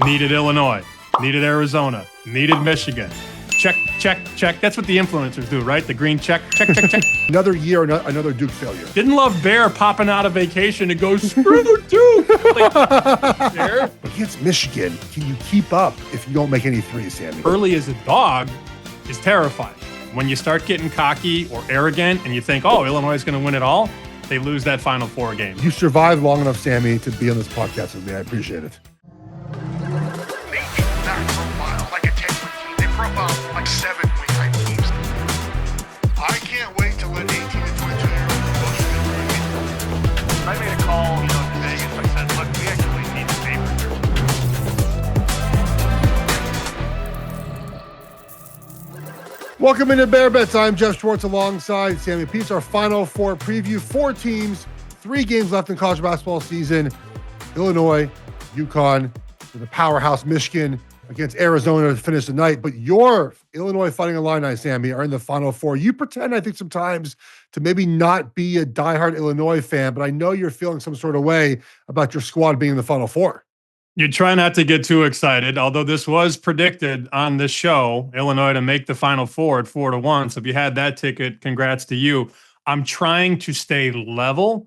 Needed Illinois. Needed Arizona. Needed Michigan. Check, check, check. That's what the influencers do, right? The green check, check, check, check. Another year, another Duke failure. Didn't love Bear popping out of vacation and goes, screw Duke. But against Michigan, can you keep up if you don't make any threes, Sammy? Early as a dog is terrifying. When you start getting cocky or arrogant and you think, oh, Illinois is going to win it all, they lose that Final Four game. You survived long enough, Sammy, to be on this podcast with me. I appreciate it. Like 7 wing-type teams. I can't wait to let 18 and 22-year-olds push it. I made a call, to Vegas. I said, look, we actually need the favor. Welcome into Bear Bets. I'm Geoff Schwartz alongside Sammy P. Our Final Four preview. 4 teams, 3 games left in college basketball season. Illinois, UConn, the powerhouse Michigan against Arizona to finish the night. But your Illinois Fighting Illini, Sammy, are in the Final Four. You pretend, I think, sometimes to maybe not be a diehard Illinois fan, but I know you're feeling some sort of way about your squad being in the Final Four. You try not to get too excited, although this was predicted on this show, Illinois to make the Final Four at 4-1. So if you had that ticket, congrats to you. I'm trying to stay level,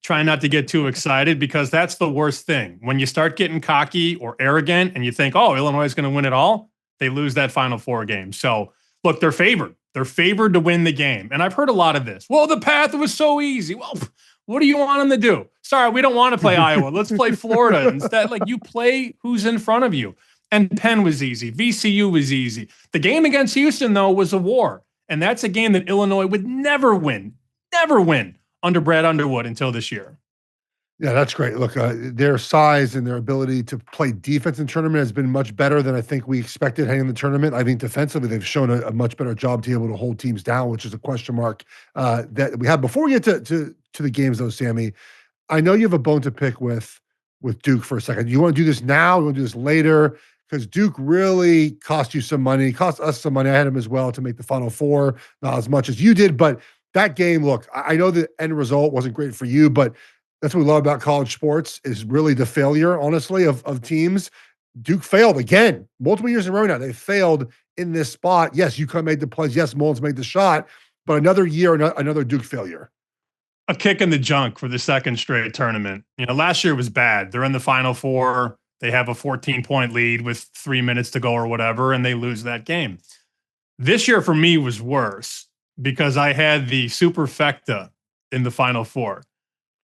trying not to get too excited, because that's the worst thing. When you start getting cocky or arrogant and you think, oh, Illinois is going to win it all, they lose that Final Four game. So look, they're favored. They're favored to win the game. And I've heard a lot of this. Well, the path was so easy. Well, what do you want them to do? Sorry, we don't want to play Iowa. Let's play Florida instead. Like, you play who's in front of you. And Penn was easy. VCU was easy. The game against Houston, though, was a war. And that's a game that Illinois would never win under Brad Underwood until this year. Yeah, that's great. Look, their size and their ability to play defense in tournament has been much better than I think we expected heading in the tournament. I think defensively, they've shown a much better job to be able to hold teams down, which is a question mark that we have. Before we get to the games, though, Sammy, I know you have a bone to pick with Duke for a second. You want to do this now? You want to do this later? Because Duke really cost you some money, cost us some money. I had them as well to make the Final Four, not as much as you did, but that game, look, I know the end result wasn't great for you, but that's what we love about college sports is really the failure, honestly, of teams. Duke failed again, multiple years in a row now. They failed in this spot. Yes, UConn made the plays. Yes, Mullins made the shot, but another year, another Duke failure. A kick in the junk for the second straight tournament. Last year was bad. They're in the Final Four. They have a 14-point lead with 3 minutes to go or whatever, and they lose that game. This year for me was worse because I had the superfecta in the Final Four.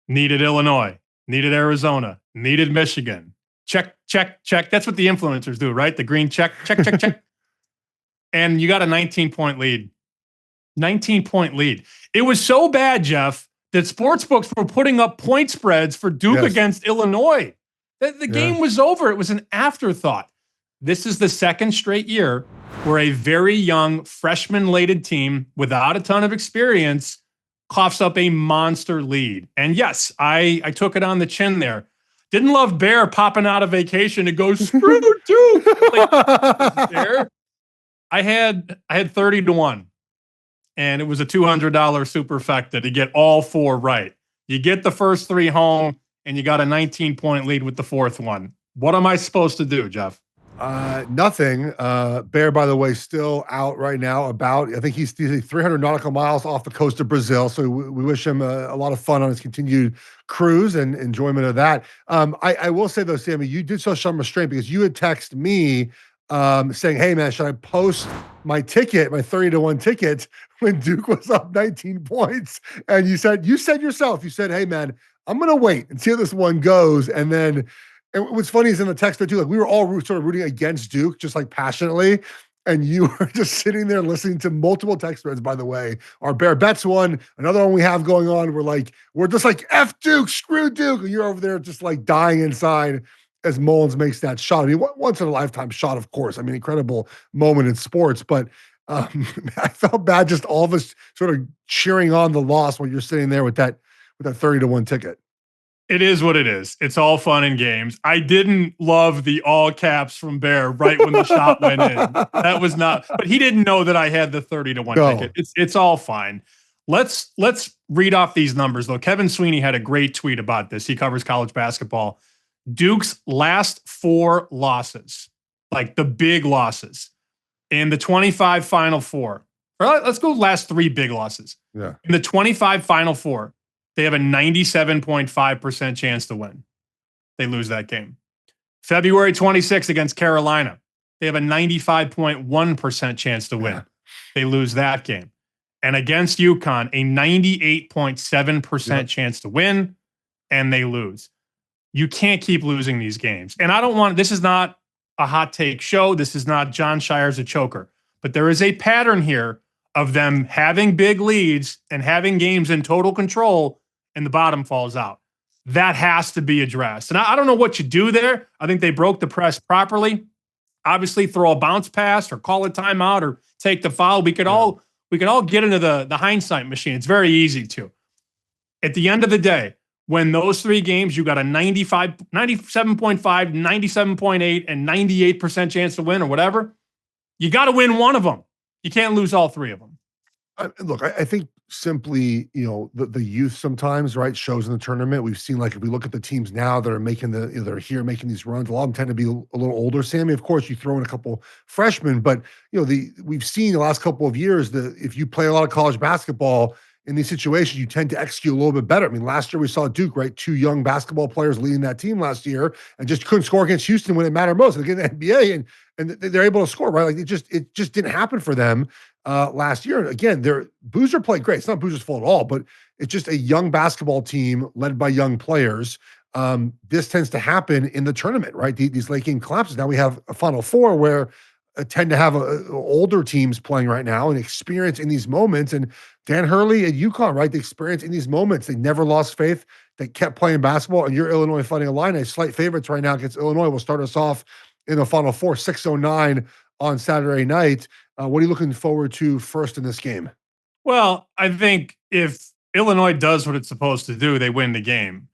Needed Illinois, needed Arizona, needed Michigan. Check, check, check. That's what the influencers do, right? The green check, check, check, check. And you got a 19-point lead. 19-point lead. It was so bad, Geoff, that sportsbooks were putting up point spreads for Duke against Illinois. The game was over. It was an afterthought. This is the second straight year where a very young freshman-laden team without a ton of experience coughs up a monster lead. And yes, I took it on the chin there. Didn't love Bear popping out of vacation and goes, screw Duke. There. I had 30-1. And it was a $200 superfecta to get all 4 right. You get the first 3 home, and you got a 19-point lead with the 4th one. What am I supposed to do, Geoff? Nothing. Bear, by the way, still out right now. I think he's 300 nautical miles off the coast of Brazil. So we wish him a lot of fun on his continued cruise and enjoyment of that. I will say, though, Sammy, you did show some restraint because you had texted me saying, hey, man, should I post my ticket, my 30-1 ticket when Duke was up 19 points? And you said yourself, hey, man, I'm going to wait and see how this one goes. And then and what's funny is in the text there too, like we were all sort of rooting against Duke, just like passionately. And you were just sitting there listening to multiple text threads, by the way. Our Bear Bets one, another one we have going on. We're just like, F Duke, screw Duke. And you're over there just like dying inside as Mullins makes that shot. I mean, once in a lifetime shot, of course. I mean, incredible moment in sports. But I felt bad just all of us sort of cheering on the loss while you're sitting there with that 30-1 ticket. It is what it is. It's all fun and games. I didn't love the all caps from Bear right when the shot went in. That was not, but he didn't know that I had the 30-1 ticket. It's all fine. Let's read off these numbers though. Kevin Sweeney had a great tweet about this. He covers college basketball. Duke's last 4 losses, like the big losses in the 25 Final Four. Or let's go last 3 big losses. Yeah. In the 25 Final Four, they have a 97.5% chance to win. They lose that game. February 26th against Carolina, they have a 95.1% chance to win. Yeah. They lose that game. And against UConn, a 98.7% chance to win, and they lose. You can't keep losing these games. And I don't want, this is not a hot take show. This is not John Shire's a choker. But there is a pattern here of them having big leads and having games in total control, and the bottom falls out. That has to be addressed. And I don't know what you do there. I think they broke the press properly. Obviously, throw a bounce pass or call a timeout or take the foul. We could all get into the hindsight machine. It's very easy to. At the end of the day, when those 3 games, you got a 97.5, 97.8, and 98% chance to win or whatever, you got to win one of them. You can't lose all 3 of them. Look, I think simply, the youth sometimes, right, shows in the tournament. We've seen, like, if we look at the teams now that are making they're here making these runs, a lot of them tend to be a little older, Sammy. Of course, you throw in a couple freshmen, but we've seen the last couple of years that if you play a lot of college basketball in these situations, you tend to execute a little bit better. I mean, last year we saw Duke, right, 2 young basketball players leading that team last year and just couldn't score against Houston when it mattered most. They get the NBA and they're able to score, right? Like it just didn't happen for them last year. And again, Boozer played great. It's not Boozer's fault at all, but it's just a young basketball team led by young players. This tends to happen in the tournament, right? These late game collapses. Now we have a Final Four where tend to have older teams playing right now and experience in these moments. And Dan Hurley at UConn, right? The experience in these moments. They never lost faith. They kept playing basketball. And you're Illinois Fighting Illini, slight favorites right now against Illinois. Will start us off in the Final Four, 6:09 on Saturday night. What are you looking forward to first in this game? Well, I think if Illinois does what it's supposed to do, they win the game.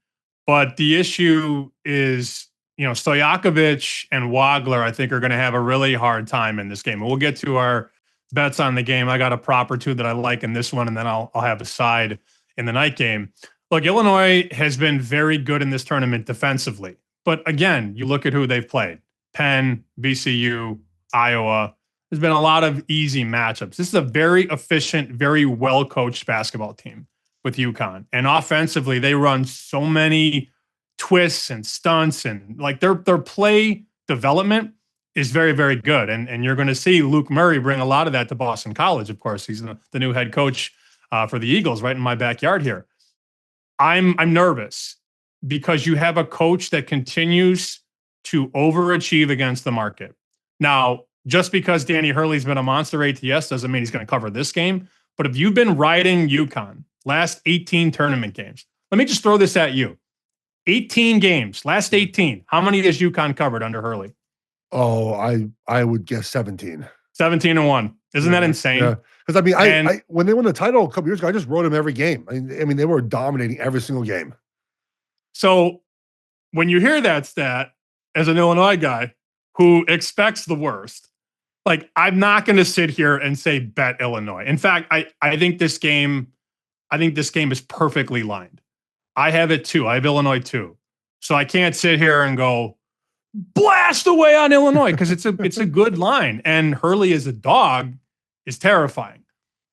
But the issue is, Stojakovic and Wagler, I think, are going to have a really hard time in this game. And we'll get to our bets on the game. I got a prop or two that I like in this one, and then I'll have a side in the night game. Look, Illinois has been very good in this tournament defensively. But again, you look at who they've played. Penn, VCU, Iowa. There's been a lot of easy matchups. This is a very efficient, very well-coached basketball team with UConn. And offensively, they run so many twists and stunts, and like their play development is very, very good. And you're going to see Luke Murray bring a lot of that to Boston College. Of course, he's the new head coach for the Eagles right in my backyard here. I'm nervous because you have a coach that continues to overachieve against the market. Now, just because Danny Hurley's been a monster ATS doesn't mean he's going to cover this game. But if you've been riding UConn last 18 tournament games, let me just throw this at you. 18 games, last 18. How many has UConn covered under Hurley? Oh, I would guess 17. 17-1. Isn't that insane? Yeah. Because I when they won the title a couple years ago, I just wrote them every game. I mean, they were dominating every single game. So when you hear that stat, as an Illinois guy who expects the worst, like, I'm not going to sit here and say bet Illinois. In fact, I think this game is perfectly lined. I have it too. I have Illinois too. So I can't sit here and go blast away on Illinois because it's a good line. And Hurley as a dog is terrifying.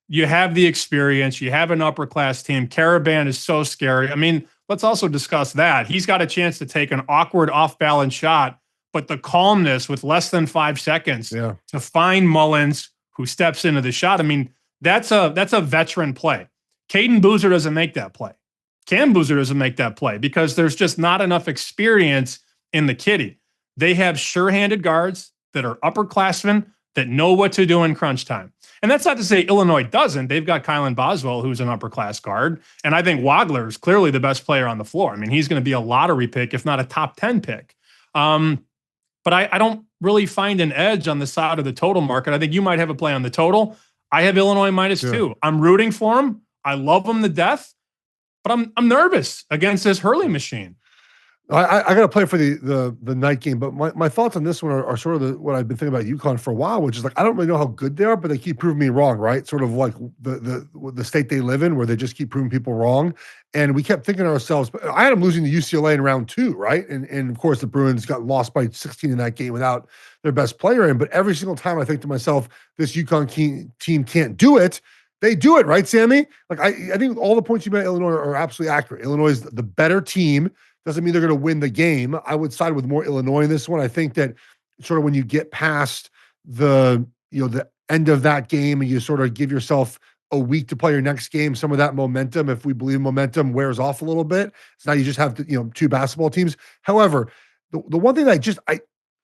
You have the experience. You have an upper class team. Caravan is so scary. I mean, let's also discuss that. He's got a chance to take an awkward off balance shot, but the calmness with less than 5 seconds to find Mullins, who steps into the shot. I mean, that's a veteran play. Caden Boozer doesn't make that play. Cam Boozer doesn't make that play because there's just not enough experience in the kitty. They have sure-handed guards that are upperclassmen that know what to do in crunch time. And that's not to say Illinois doesn't. They've got Kylan Boswell, who's an upper-class guard. And I think Wagler is clearly the best player on the floor. I mean, he's going to be a lottery pick, if not a top 10 pick. But I don't really find an edge on the side of the total market. I think you might have a play on the total. I have Illinois -2. I'm rooting for them. I love them to death. But I'm nervous against this Hurley machine. I got to play for the night game, but my thoughts on this one are sort of what I've been thinking about UConn for a while, which is like I don't really know how good they are, but they keep proving me wrong, right? Sort of like the state they live in, where they just keep proving people wrong. And we kept thinking to ourselves, but I had them losing to UCLA in round 2, right? And of course the Bruins got lost by 16 in that game without their best player in. But every single time I think to myself, this UConn team can't do it. They do it, right, Sammy? Like I think all the points you made, Illinois are absolutely accurate. Illinois is the better team. Doesn't mean they're going to win the game. I would side with more Illinois in this one. I think that sort of when you get past the end of that game and you sort of give yourself a week to play your next game, some of that momentum, if we believe momentum, wears off a little bit. So now you just have two basketball teams. However, the one thing that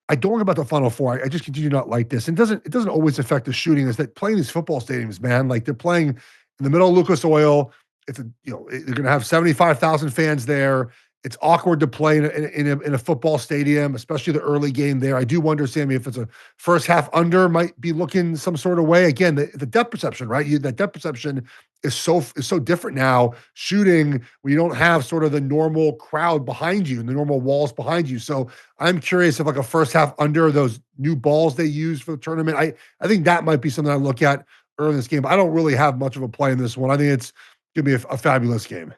I don't like about the Final Four, I just continue to not like this. And it doesn't always affect the shooting, is that playing these football stadiums, man, like they're playing in the middle of Lucas Oil. They're going to have 75,000 fans there. It's awkward to play in a football stadium, especially the early game there. I do wonder, Sammy, if it's a first half under might be looking some sort of way. Again, the depth perception, right? That depth perception is so different now. Shooting when you don't have sort of the normal crowd behind you and the normal walls behind you. So I'm curious if like a first half under, those new balls they use for the tournament. I think that might be something I look at early in this game. I don't really have much of a play in this one. I think it's going to be a fabulous game.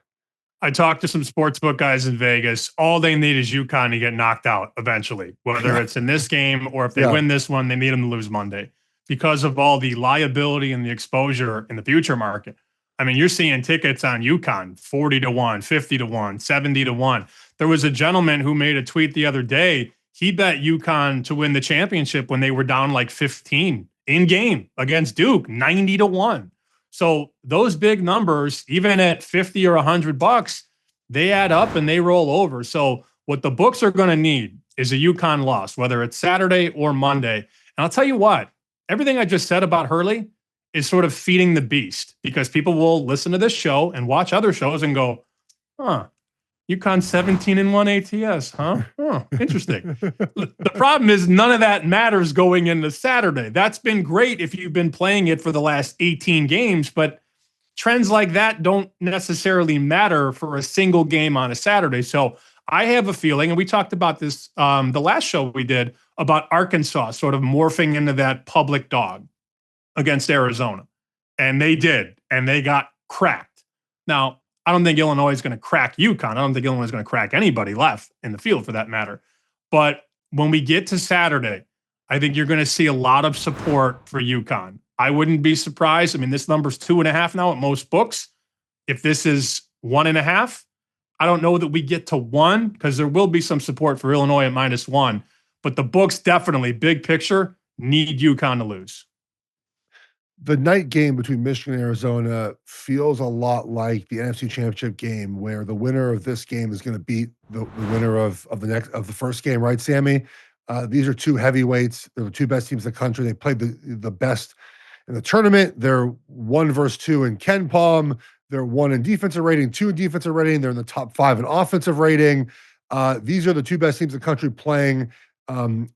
I talked to some sportsbook guys in Vegas. All they need is UConn to get knocked out eventually, whether it's in this game or if they win this one, they need them to lose Monday because of all the liability and the exposure in the future market. I mean, you're seeing tickets on UConn 40-1, 50-1, 70-1. There was a gentleman who made a tweet the other day. He bet UConn to win the championship when they were down like 15 in game against Duke, 90-1. So those big numbers, even at 50 or $100, they add up and they roll over. So what the books are going to need is a UConn loss, whether it's Saturday or Monday. And I'll tell you what, everything I just said about Hurley is sort of feeding the beast, because people will listen to this show and watch other shows and go, UConn 17-1 ATS, huh? Oh, interesting. The problem is none of that matters going into Saturday. That's been great if you've been playing it for the last 18 games, but trends like that don't necessarily matter for a single game on a Saturday. So I have a feeling, and we talked about this the last show we did, about Arkansas sort of morphing into that public dog against Arizona. And they did, and they got cracked. Now, I don't think Illinois is going to crack UConn. I don't think Illinois is going to crack anybody left in the field for that matter. But when we get to Saturday, I think you're going to see a lot of support for UConn. I wouldn't be surprised. I mean, this number's 2.5 now at most books. If this is 1.5, I don't know that we get to 1, because there will be some support for Illinois at -1. But the books definitely, big picture, need UConn to lose. The night game between Michigan and Arizona feels a lot like the NFC Championship game, where the winner of this game is going to beat the winner of the first game, right, Sammy? These are two heavyweights. They're the two best teams in the country. They played the best in the tournament. They're 1 versus 2 in Ken Palm. They're 1 in defensive rating, 2 in defensive rating. They're in the top 5 in offensive rating. These are the two best teams in the country playing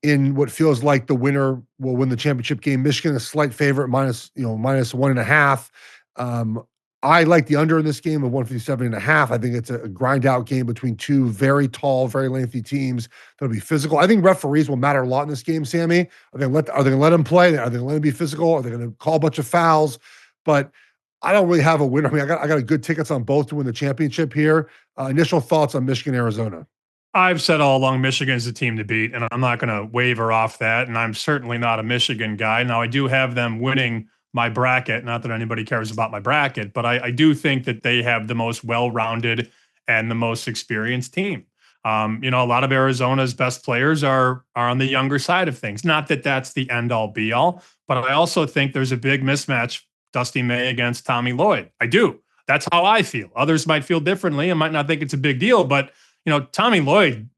in what feels like the winner will win the championship game. Michigan, a slight favorite, -1.5. I like the under in this game of 157.5. I think it's a grind out game between two very tall, very lengthy teams that'll be physical. I think referees will matter a lot in this game, Sammy. Are they going to let them play? Are they going to let them be physical? Are they going to call a bunch of fouls? But I don't really have a winner. I mean, I got good tickets on both to win the championship here. Initial thoughts on Michigan, Arizona. I've said all along Michigan is the team to beat, and I'm not going to waver off that. And I'm certainly not a Michigan guy. Now, I do have them winning my bracket. Not that anybody cares about my bracket, but I do think that they have the most well-rounded and the most experienced team. A lot of Arizona's best players are on the younger side of things. Not that that's the end-all, be-all, but I also think there's a big mismatch, Dusty May against Tommy Lloyd. I do. That's how I feel. Others might feel differently and might not think it's a big deal, but Tommy Lloyd,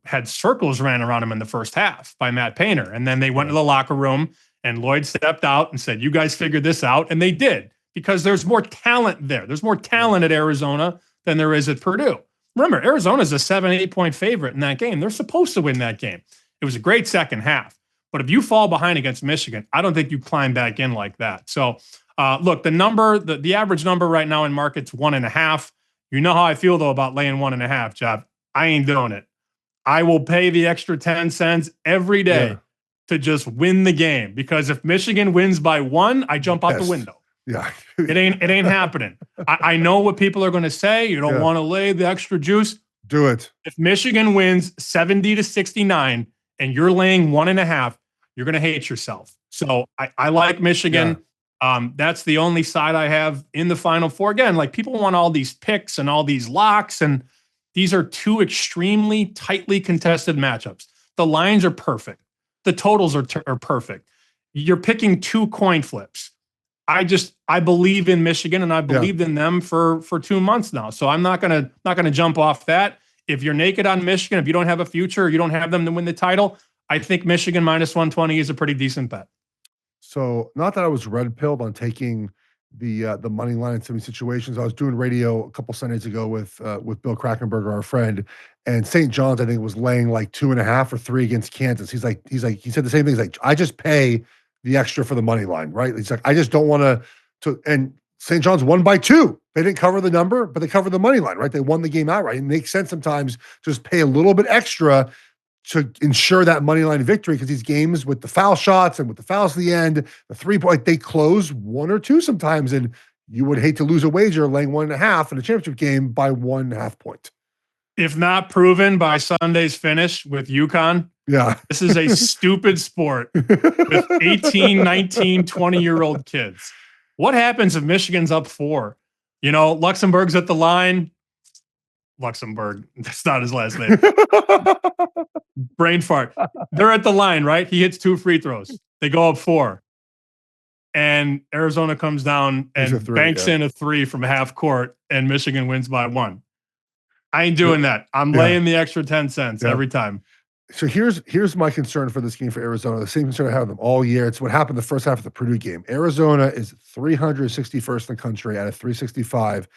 had circles ran around him in the first half by Matt Painter. And then they went to the locker room and Lloyd stepped out and said, you guys figured this out. And they did, because there's more talent there. There's more talent at Arizona than there is at Purdue. Remember, Arizona's a 7-8 point favorite in that game. They're supposed to win that game. It was a great second half. But if you fall behind against Michigan, I don't think you climb back in like that. So, look, the average number right now in market's 1.5. You know how I feel, though, about laying 1.5, Geoff. I ain't doing it. I will pay the extra 10 cents every day Yeah. to just win the game, because if Michigan wins by 1, I jump out the Yes. window. Yeah. It ain't happening. I know what people are going to say. You don't Yeah. want to lay the extra juice. Do it. If Michigan wins 70-69 and you're laying 1.5, you're going to hate yourself. So I like Michigan. That's the only side I have in the Final Four. Again, like, people want all these picks and all these locks, and these are two extremely tightly contested matchups. The lines are perfect. The totals are perfect. You're picking 2 coin flips. I believe in Michigan, and I believed in them for 2 months now. So I'm not gonna jump off that. If you're naked on Michigan, if you don't have a future, or you don't have them to win the title, I think Michigan -120 is a pretty decent bet. So, not that I was red pilled on taking the money line in some situations. I was doing radio a couple Sundays ago with Bill Krakenberger, our friend, and St. John's, I think, was laying like 2.5 or 3 against Kansas. He said the same thing. He's like, I just pay the extra for the money line, right? He's like, I just don't want to. And St. John's won by 2. They didn't cover the number, but they covered the money line, right? They won the game outright. It makes sense sometimes to just pay a little bit extra to ensure that money line victory, because these games with the foul shots and with the fouls at the end, the 3-point, they close 1 or 2 sometimes, and you would hate to lose a wager laying 1.5 in a championship game by 1.5 point. If not proven by Sunday's finish with UConn, this is a stupid sport with 18, 19, 20-year-old kids. What happens if Michigan's up 4? Luxembourg's at the line. Luxembourg, that's not his last name. Brain fart. They're at the line, right? He hits 2 free throws. They go up 4. And Arizona comes down and banks in a 3 from half court, and Michigan wins by 1. I ain't doing that. I'm laying the extra 10 cents every time. So here's my concern for this game for Arizona. The same concern I have with them all year. It's what happened the first half of the Purdue game. Arizona is 361st in the country out of 365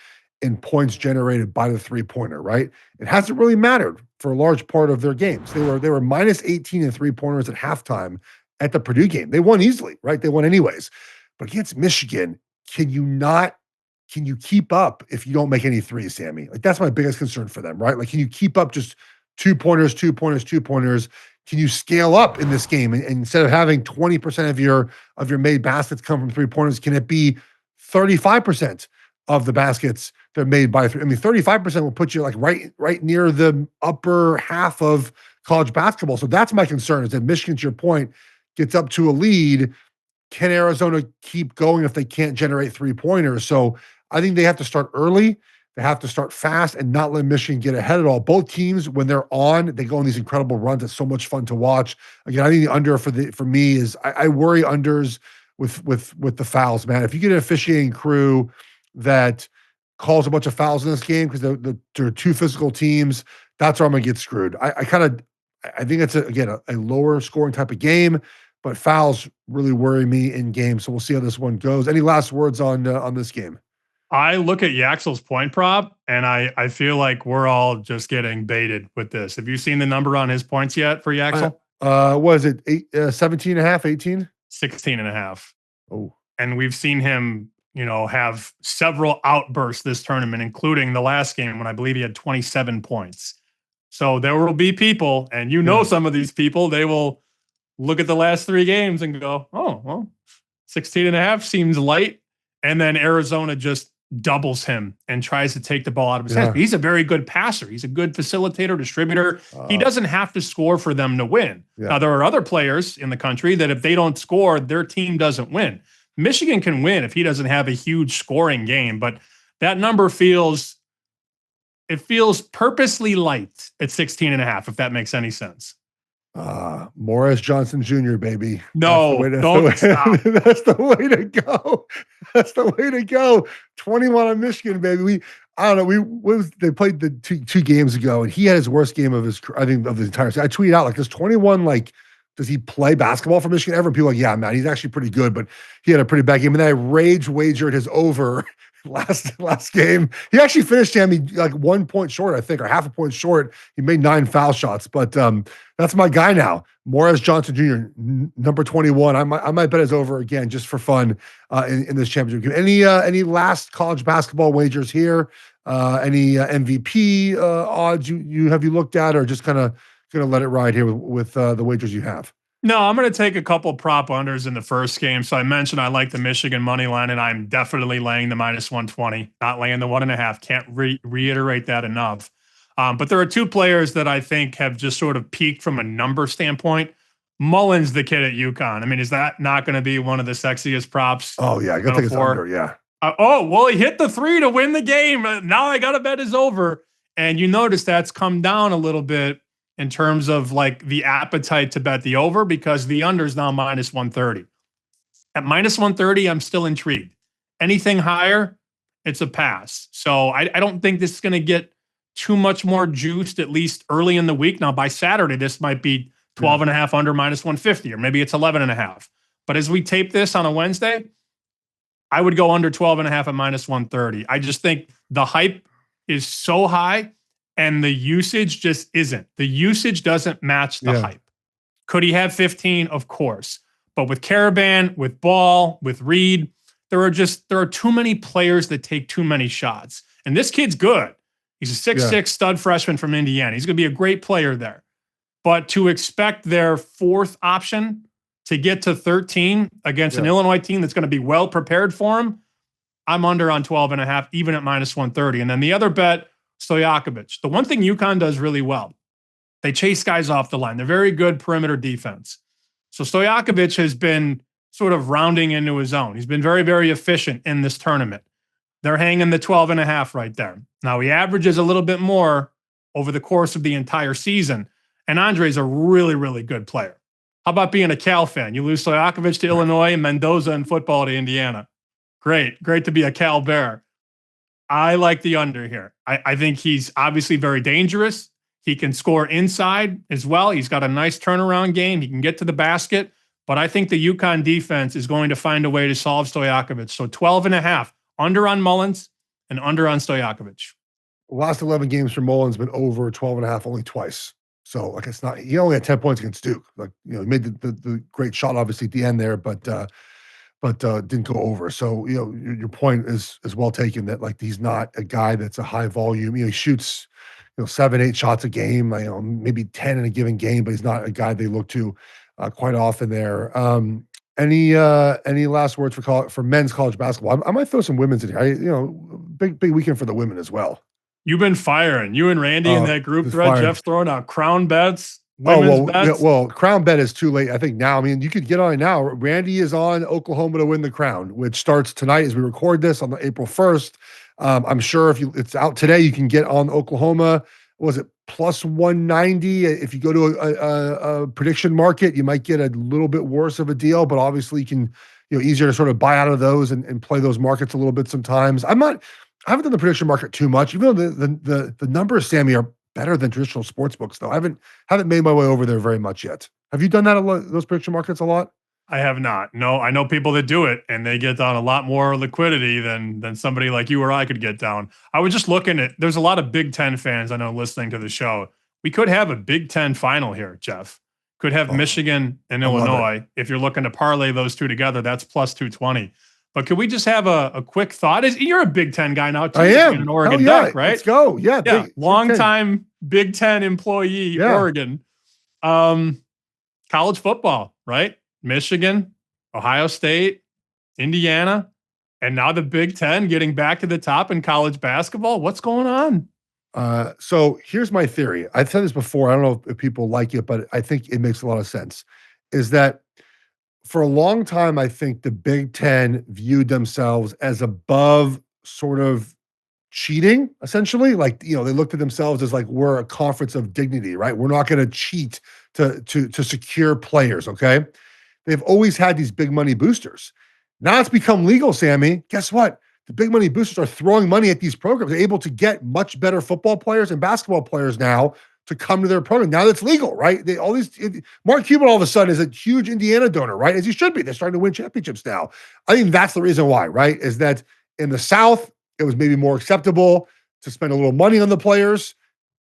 in points generated by the 3-pointer, right? It hasn't really mattered for a large part of their games. They were minus 18 in 3-pointers at halftime at the Purdue game. They won easily, right? They won anyways. But against Michigan, can you keep up if you don't make any threes, Sammy? Like, that's my biggest concern for them, right? Like, can you keep up just 2-pointers, 2-pointers, 2-pointers? Can you scale up in this game? And instead of having 20% of your made baskets come from 3-pointers, can it be 35% of the baskets that are made by 3? I mean, 35% will put you like right near the upper half of college basketball. So that's my concern, is that Michigan, to your point, gets up to a lead. Can Arizona keep going if they can't generate 3-pointers? So I think they have to start early. They have to start fast and not let Michigan get ahead at all. Both teams, when they're on, they go on these incredible runs. It's so much fun to watch. Again, I think the under for me is, I worry unders with the fouls, man. If you get an officiating crew that calls a bunch of fouls in this game because they're 2 physical teams, that's where I'm gonna get screwed. I think it's a lower scoring type of game, but fouls really worry me in games. So we'll see how this one goes. Any last words on this game? I look at Yaxel's point prop, and I feel like we're all just getting baited with this. Have you seen the number on his points yet for Yaxel? Was it 17 and a half, 18? 16 and a half. Oh. And we've seen him, have several outbursts this tournament, including the last game when I believe he had 27 points. So there will be people, and some of these people, they will look at the last 3 games and go, oh, well, 16 and a half seems light. And then Arizona just doubles him and tries to take the ball out of his hands. But he's a very good passer. He's a good facilitator, distributor. He doesn't have to score for them to win. Now, there are other players in the country that if they don't score, their team doesn't win. Michigan can win if he doesn't have a huge scoring game, but that number feels purposely light at 16 and a half, if that makes any sense. Morris Johnson Jr., baby. No, don't stop. That's the way to go. That's the way to go. 21 on Michigan, baby. I don't know. They played the two games ago, and he had his worst game of his entire season. I tweeted out, like, does 21, like, does he play basketball for Michigan ever? And people are like, yeah, man, he's actually pretty good, but he had a pretty bad game. And then I rage wagered his over last game. He actually finished him like 1 point short, I think, or half a point short. He made 9 foul shots, but that's my guy now. Morris Johnson Jr., number 21. I might bet his over again just for fun in this championship game. Any last college basketball wagers here? Any MVP odds you looked at, or just kind of going to let it ride here with the wagers you have? No, I'm going to take a couple prop unders in the first game. So I mentioned I like the Michigan money line, and I'm definitely laying the -120, not laying the 1.5. Can't reiterate that enough. But there are two players that I think have just sort of peaked from a number standpoint. Mullins, the kid at UConn. I mean, is that not going to be one of the sexiest props? Oh, yeah. I got to think it's under, yeah. Well, he hit the 3 to win the game. Now I got to bet is over. And you notice that's come down a little bit in terms of like the appetite to bet the over, because the under is now -130. At -130, I'm still intrigued. Anything higher, it's a pass. So I don't think this is going to get too much more juiced, at least early in the week. Now, by Saturday, this might be 12.5 under -150, or maybe it's 11.5. But as we tape this on a Wednesday, I would go under 12.5 at -130. I just think the hype is so high and the usage just isn't. The usage doesn't match the hype. Could he have 15? Of course. But with Caravan, with Ball, with Reed, there are too many players that take too many shots. And this kid's good. He's a 6'6" stud freshman from Indiana. He's going to be a great player there. But to expect their fourth option to get to 13 against an Illinois team that's going to be well prepared for him, I'm under on 12.5, even at -130. And then the other bet, Stojakovic. The one thing UConn does really well, they chase guys off the line. They're very good perimeter defense. So Stojakovic has been sort of rounding into his own. He's been very, very efficient in this tournament. They're hanging the 12.5 right there. Now he averages a little bit more over the course of the entire season. And Andre's a really, really good player. How about being a Cal fan? You lose Stojakovic to Illinois and Mendoza in football to Indiana. Great to be a Cal Bear. I like the under here. I think he's obviously very dangerous. He can score inside as well. He's got a nice turnaround game. He can get to the basket. But I think the UConn defense is going to find a way to solve Stojakovic. So 12.5, under on Mullins and under on Stojakovic. Last 11 games for Mullins been over 12.5 only twice. So like it's not, he only had 10 points against Duke. Like, you know, he made the great shot obviously at the end there, but didn't go over. So, you know, your point is well taken that like he's not a guy that's a high volume. You know, he shoots, 7-8 shots a game, maybe 10 in a given game, but he's not a guy they look to quite often there. Any last words for men's college basketball? I might throw some women's in here. Big weekend for the women as well. You've been firing. You and Randy in that group thread. Jeff's throwing out crown bets. Bets. Well, crown bet is too late. I think now. I mean, you could get on it now. Randy is on Oklahoma to win the crown, which starts tonight as we record this on the April 1st. I'm sure if it's out today, you can get on Oklahoma. Was it plus 190? If you go to a prediction market, you might get a little bit worse of a deal, but obviously you can, easier to sort of buy out of those and play those markets a little bit sometimes. I haven't done the prediction market too much, even though the numbers, Sammy, are better than traditional sports books, though. I haven't made my way over there very much yet. Have you done that those prediction markets a lot? I have not. No, I know people that do it, and they get down a lot more liquidity than somebody like you or I could get down. I was just looking at, there's a lot of Big Ten fans I know listening to the show. We could have a Big Ten final here, Jeff. Could have Michigan and Illinois. If you're looking to parlay those two together, that's plus 220. But could we just have a quick thought? You're a Big Ten guy now, too. I am. An Oregon Duck, right? Let's go. Yeah. Long-time Big Ten employee, Oregon. College football, right? Michigan, Ohio State, Indiana, and now the Big Ten getting back to the top in college basketball. What's going on? So here's my theory. I've said this before. I don't know if people like it, but I think it makes a lot of sense. Is that for a long time, I think the Big Ten viewed themselves as above sort of cheating, essentially. Like, they looked at themselves as like, we're a conference of dignity, right? We're not going to cheat to secure players, okay? They've always had these big money boosters. Now it's become legal, Sammy. Guess what? The big money boosters are throwing money at these programs. They're able to get much better football players and basketball players now to come to their program. Now that's legal, right? Mark Cuban all of a sudden is a huge Indiana donor, right? As he should be. They're starting to win championships now. I think that's the reason why, right? Is that in the South, it was maybe more acceptable to spend a little money on the players.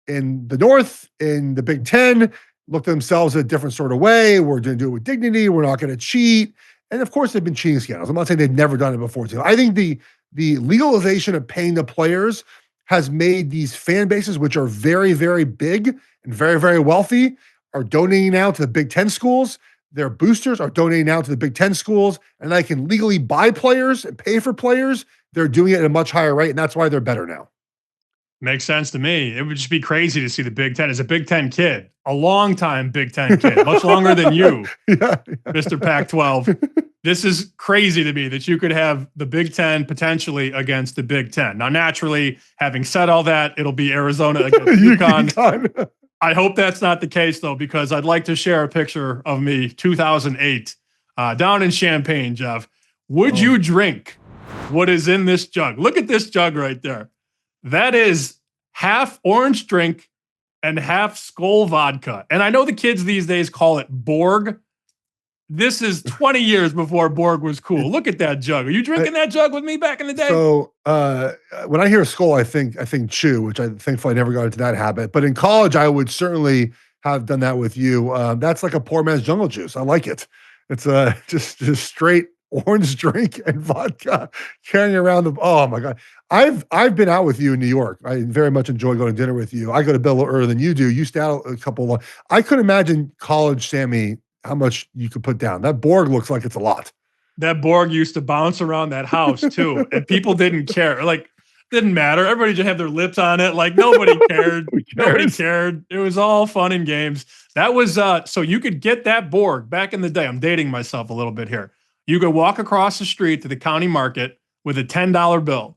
In the North, in the Big Ten, look at themselves a different sort of way. We're going to do it with dignity. We're not going to cheat. And of course, they've been cheating scandals. I'm not saying they've never done it before, too. I think the legalization of paying the players has made these fan bases, which are very, very big and very, very wealthy, are donating now to the Big Ten schools. Their boosters are donating now to the Big Ten schools, and they can legally buy players and pay for players. They're doing it at a much higher rate, and that's why they're better now. Makes sense to me. It would just be crazy to see the Big Ten as a Big Ten kid, a long time Big Ten kid, much longer than you, Mr. Pac-12. This is crazy to me that you could have the Big Ten potentially against the Big Ten. Now, naturally, having said all that, it'll be Arizona against UConn. I hope that's not the case, though, because I'd like to share a picture of me, 2008, down in Champaign, Geoff. Would you drink what is in this jug? Look at this jug right there. That is half orange drink and half Skol vodka. And I know the kids these days call it Borg. This is 20 years before Borg was cool. Look at that jug. Are you drinking that jug with me back in the day? So when I hear Skol, I think Chew, which I thankfully never got into that habit. But in college, I would certainly have done that with you. That's like a poor man's jungle juice. I like it. It's just straight orange drink and vodka carrying around the. Oh my God. I've been out with you in New York. I very much enjoy going to dinner with you. I go to bed a little earlier than you do. You stay out a couple of. I couldn't imagine college Sammy how much you could put down. That Borg looks like it's a lot. That Borg used to bounce around that house too, and people didn't care. Like, didn't matter. Everybody just had their lips on it. Like, nobody cared. Nobody cared. It was all fun and games. That was so you could get that Borg back in the day. I'm dating myself a little bit here. You could walk across the street to the county market with a $10 bill,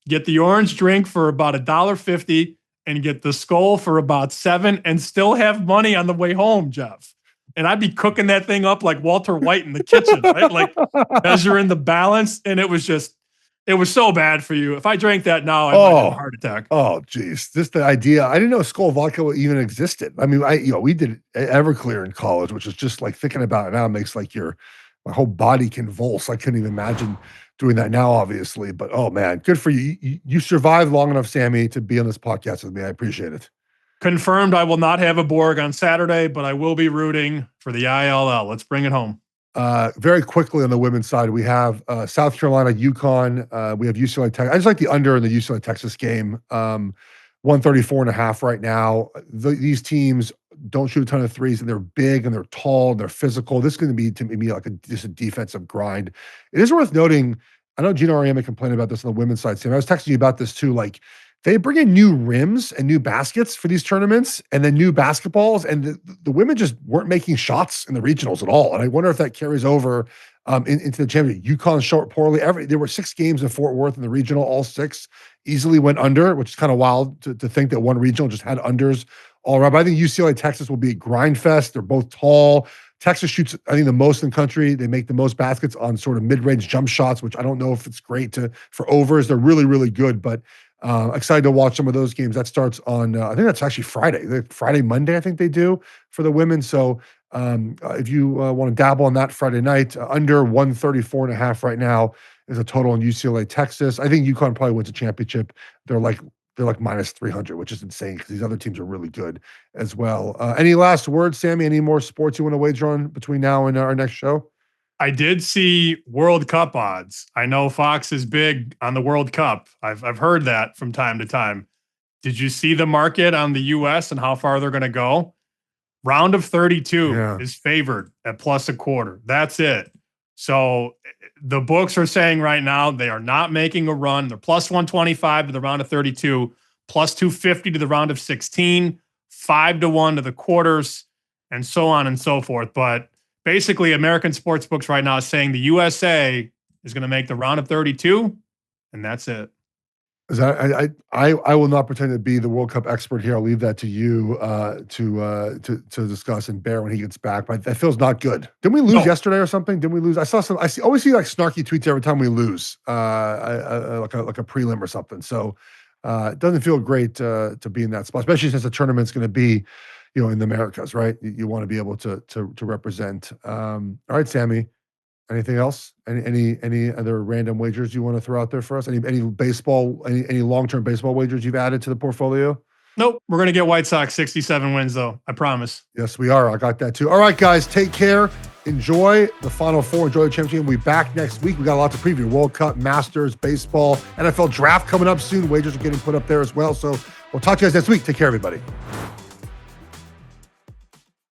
get the orange drink for about $1.50, and get the Skol for about $7, and still have money on the way home, Geoff. And I'd be cooking that thing up like Walter White in the kitchen, right? Like measuring the balance. And it was so bad for you. If I drank that now, I'd have a heart attack. Oh, geez. Just the idea. I didn't know Skol vodka even existed. I mean, we did Everclear in college, which is just like thinking about it now makes like my whole body convulse. I couldn't even imagine doing that now, obviously. But oh man, good for you. You survived long enough, Sammy, to be on this podcast with me. I appreciate it. Confirmed I will not have a Borg on Saturday, but I will be rooting for the ILL. Let's bring it home. Very quickly on the women's side, we have South Carolina, UConn. We have UCLA Texas. I just like the under in the UCLA Texas game. 134.5 right now. These teams don't shoot a ton of threes, and they're big and they're tall and they're physical. This is going to be, to me, like just a defensive grind. It is worth noting, I know Gino Auriemma complained about this on the women's side, Sam. I was texting you about this too. Like, they bring in new rims and new baskets for these tournaments and then new basketballs. And the women just weren't making shots in the regionals at all. And I wonder if that carries over into the championship. UConn showed poorly. There were 6 games in Fort Worth in the regional. All 6 easily went under, which is kind of wild to think that one regional just had unders all around. But I think UCLA Texas will be a grind fest. They're both tall. Texas shoots, I think, the most in the country. They make the most baskets on sort of mid-range jump shots, which I don't know if it's great for overs. They're really, really good, but excited to watch some of those games. That starts on, I think that's actually Friday, Monday, I think they do for the women. So if you want to dabble on that Friday night, under 134.5 right now is a total in UCLA, Texas. I think UConn probably wins a championship. They're like minus 300, which is insane because these other teams are really good as well. Any last words, Sammy? Any more sports you want to wager on between now and our next show? I did see World Cup odds. I know Fox is big on the World Cup. I've heard that from time to time. Did you see the market on the U.S. and how far they're going to go? Round of 32 is favored at +250. That's it. So the books are saying right now they are not making a run. They're +125 to the round of 32, +250 to the round of 16, 5-1 to the quarters, and so on and so forth. But basically, American sportsbooks right now is saying the USA is going to make the round of 32, and that's it. I will not pretend to be the World Cup expert here. I'll leave that to you to discuss and bear when he gets back. But that feels not good. Didn't we lose yesterday or something? Didn't we lose? I always see like snarky tweets every time we lose, like a prelim or something. So it doesn't feel great to be in that spot, especially since the tournament's going to be, in the Americas, right? You want to be able to represent. All right, Sammy. Anything else? Any other random wagers you want to throw out there for us? Any baseball? Any long-term baseball wagers you've added to the portfolio? Nope. We're gonna get White Sox 67 wins though. I promise. Yes, we are. I got that too. All right, guys. Take care. enjoy the Final Four. Enjoy the championship. We'll be back next week. We got a lot to preview. World Cup, Masters, baseball, NFL draft coming up soon. Wagers are getting put up there as well. So we'll talk to you guys next week. Take care, everybody.